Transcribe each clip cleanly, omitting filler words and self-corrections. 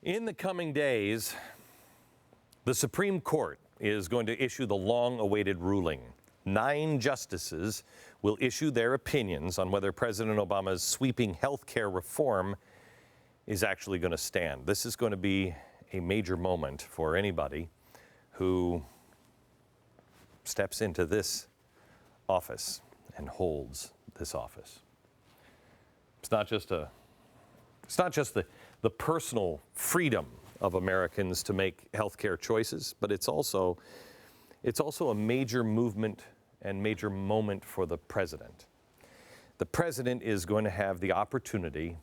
In the coming days, the Supreme Court is going to issue the long-awaited ruling. 9 justices will issue their opinions on whether President Obama's sweeping health care reform is actually going to stand. This is going to be a major moment for anybody who steps into this office and holds this office. It's not just the personal freedom of Americans to make healthcare choices, but it's also a major movement and major moment for the president. The president is going to have the opportunity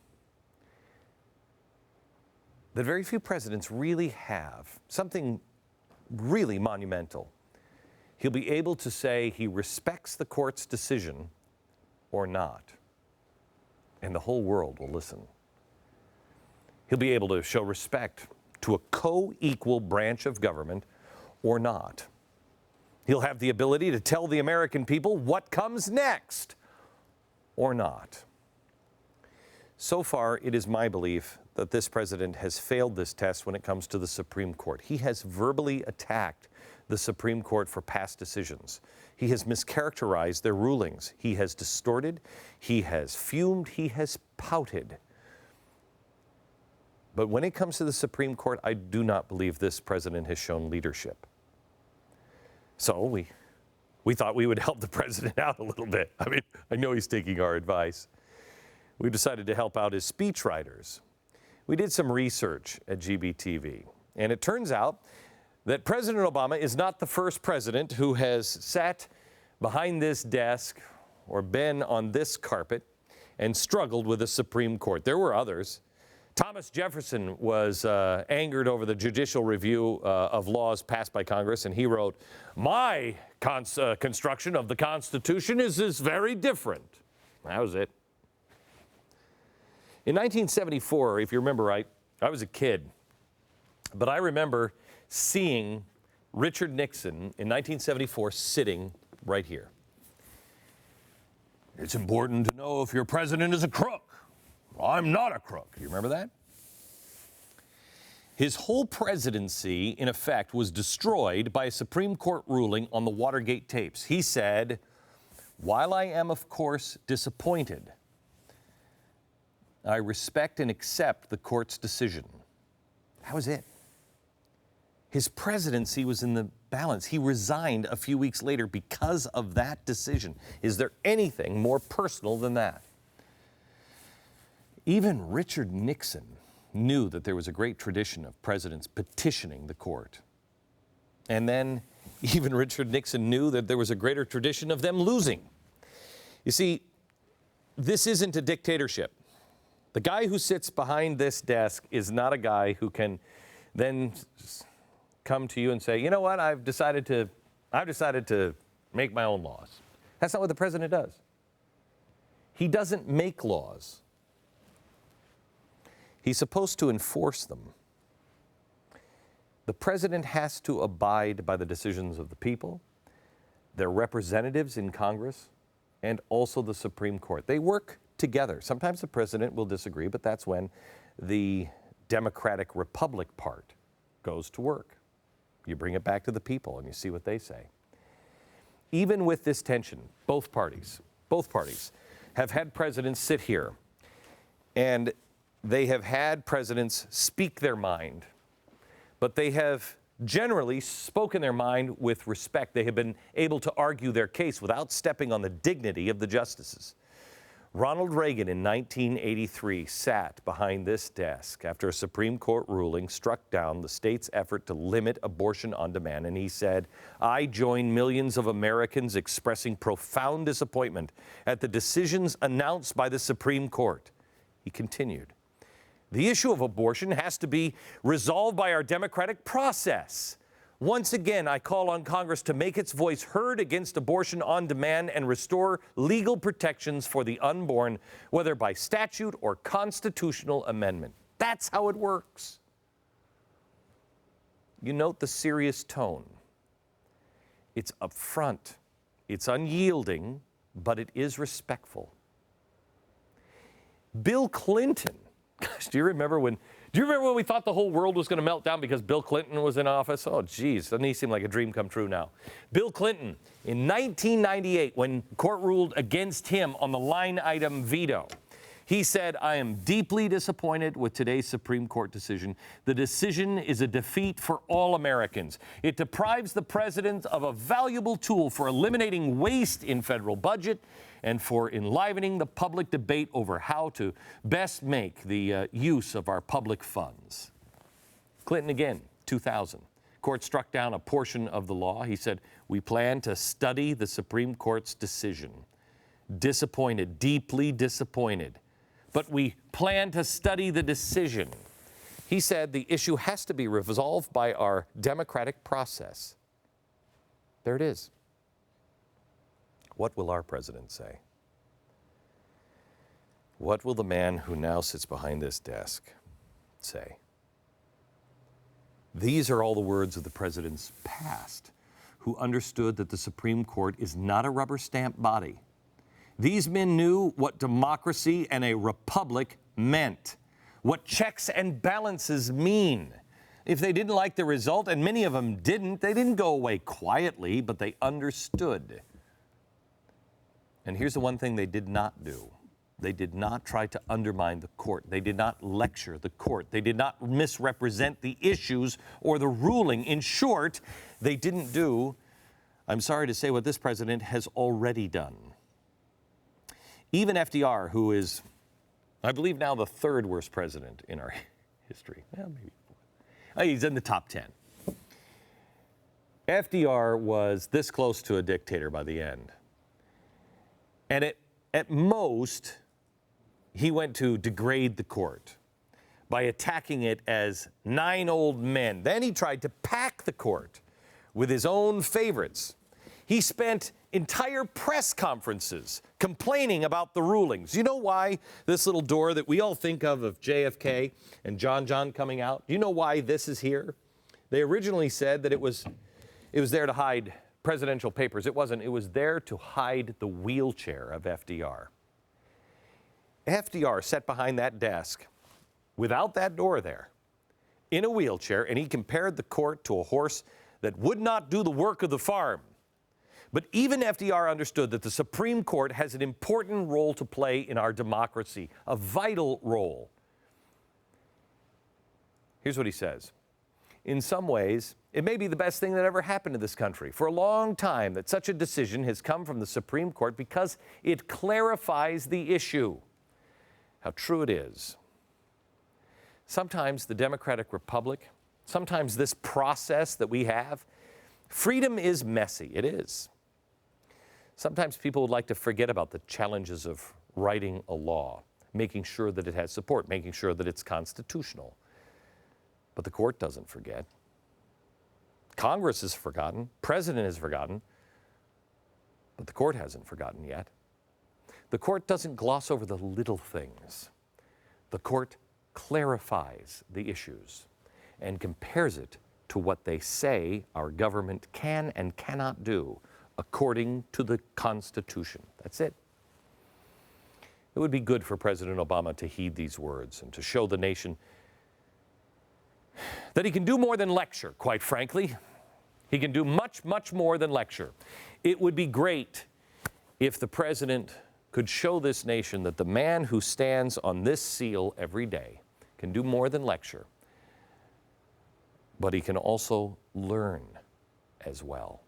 that very few presidents really have, something really monumental. He'll be able to say he respects the court's decision or not, and the whole world will listen. He'll be able to show respect to a co-equal branch of government or not. He'll have the ability to tell the American people what comes next or not. So far, it is my belief that this president has failed this test when it comes to the Supreme Court. He has verbally attacked the Supreme Court for past decisions. He has mischaracterized their rulings. He has distorted, he has fumed, he has pouted. But when it comes to the Supreme Court, I do not believe this president has shown leadership. So we thought we would help the president out a little bit. I mean, I know he's taking our advice. We decided to help out his speechwriters. We did some research at GBTV, and it turns out that President Obama is not the first president who has sat behind this desk or been on this carpet and struggled with the Supreme Court. There were others. Thomas Jefferson was angered over the judicial review of laws passed by Congress, and he wrote, "My construction of the Constitution is very different." That was it. In 1974, if you remember right, I was a kid, but I remember seeing Richard Nixon in 1974 sitting right here. "It's important to know if your president is a crook. I'm not a crook." You remember that? His whole presidency, in effect, was destroyed by a Supreme Court ruling on the Watergate tapes. He said, "While I am, of course, disappointed, I respect and accept the court's decision." That was it. His presidency was in the balance. He resigned a few weeks later because of that decision. Is there anything more personal than that? Even Richard Nixon knew that there was a great tradition of presidents petitioning the court. And then even Richard Nixon knew that there was a greater tradition of them losing. You see, this isn't a dictatorship. The guy who sits behind this desk is not a guy who can then come to you and say, "You know what, I've decided to make my own laws." That's not what the president does. He doesn't make laws. He's supposed to enforce them. The president has to abide by the decisions of the people, their representatives in Congress, and also the Supreme Court. They work together. Sometimes the president will disagree, but that's when the Democratic Republic part goes to work. You bring it back to the people and you see what they say. Even with this tension, both parties have had presidents sit here, and they have had presidents speak their mind, but they have generally spoken their mind with respect. They have been able to argue their case without stepping on the dignity of the justices. Ronald Reagan in 1983 sat behind this desk after a Supreme Court ruling struck down the state's effort to limit abortion on demand, and he said, "I join millions of Americans expressing profound disappointment at the decisions announced by the Supreme Court." He continued, "The issue of abortion has to be resolved by our democratic process. Once again, I call on Congress to make its voice heard against abortion on demand and restore legal protections for the unborn, whether by statute or constitutional amendment." That's how it works. You note the serious tone. It's upfront, it's unyielding, but it is respectful. Bill Clinton, gosh, do you remember when Do you remember when we thought the whole world was going to melt down because Bill Clinton was in office? Oh, geez, doesn't he seem like a dream come true now? Bill Clinton, in 1998, when court ruled against him on the line item veto, he said, "I am deeply disappointed with today's Supreme Court decision. The decision is a defeat for all Americans. It deprives the president of a valuable tool for eliminating waste in federal budget and for enlivening the public debate over how to best make the use of our public funds." Clinton again, 2000. Court struck down a portion of the law. He said, "We plan to study the Supreme Court's decision. Disappointed, deeply disappointed. But we plan to study the decision." He said the issue has to be resolved by our democratic process. There it is. What will our president say? What will the man who now sits behind this desk say? These are all the words of the president's past, who understood that the Supreme Court is not a rubber stamp body. These men knew what democracy and a republic meant, what checks and balances mean. If they didn't like the result, and many of them didn't, they didn't go away quietly, but they understood. And here's the one thing they did not do. They did not try to undermine the court. They did not lecture the court. They did not misrepresent the issues or the ruling. In short, they didn't do, I'm sorry to say, what this president has already done. Even FDR, who is, I believe now the third worst president in our history. Well, maybe fourth. He's in the top 10. FDR was this close to a dictator by the end. And at most, he went to degrade the court by attacking it as 9 old men. Then he tried to pack the court with his own favorites. He spent entire press conferences complaining about the rulings. You know why this little door that we all think of JFK and John coming out, do you know why this is here? They originally said that it was there to hide presidential papers. It wasn't. It was there to hide the wheelchair of FDR. FDR sat behind that desk without that door there, in a wheelchair, and he compared the court to a horse that would not do the work of the farm. But even FDR understood that the Supreme Court has an important role to play in our democracy, a vital role. Here's what he says. In some ways, it may be the best thing that ever happened to this country. For a long time, that such a decision has come from the Supreme Court because it clarifies the issue. How true it is. Sometimes the democratic republic, sometimes this process that we have, freedom is messy. It is. Sometimes people would like to forget about the challenges of writing a law, making sure that it has support, making sure that it's constitutional. But the court doesn't forget. Congress has forgotten. President has forgotten. But the court hasn't forgotten yet. The court doesn't gloss over the little things. The court clarifies the issues and compares it to what they say our government can and cannot do according to the Constitution. That's it. It would be good for President Obama to heed these words and to show the nation that he can do more than lecture, quite frankly. He can do much, much more than lecture. It would be great if the president could show this nation that the man who stands on this seal every day can do more than lecture, but he can also learn as well.